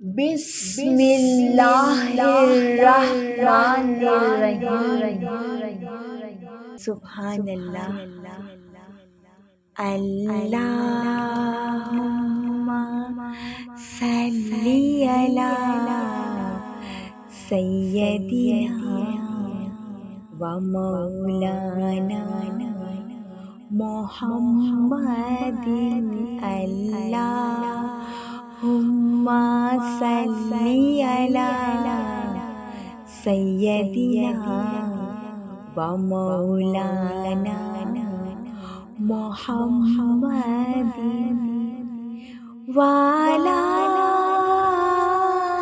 بسم اللہ الرحمن الرحیم۔ سبحان اللہ۔ اللہم صلی علی سیدنا و مولانا محمد۔ اللہم صلی علی سیدنا و مولانا محمد وعلی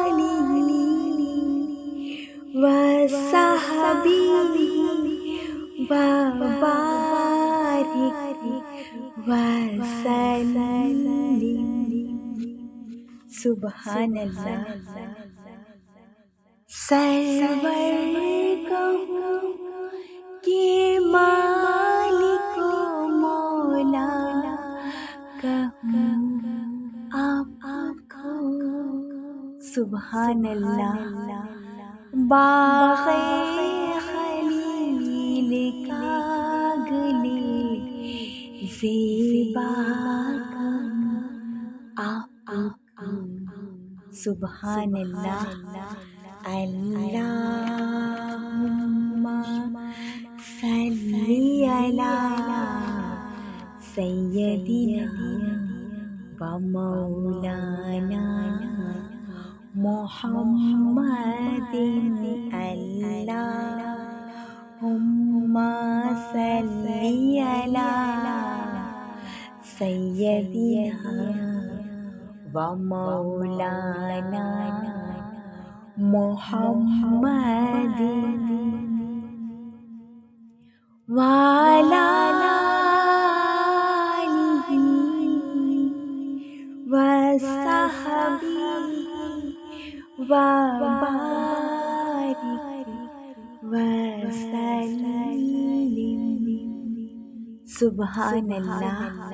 آلہ وصحبہ وبارک وسلم۔ سبحان اللہ۔ سرور کہوں کہ مالک و مولا کہوں آپ کو۔ سبحان اللہ۔ باغ خلیل کا گلِ زیبا کہوں آپ کو۔ سبحان اللہ۔ اللہم صلی علی سیدنا و مولانا محمد۔ اللہم صلی علی سیدنا و مولانا محمد وعلی آلہ وصحبہ وبارک وسلم۔ سبحان اللہ۔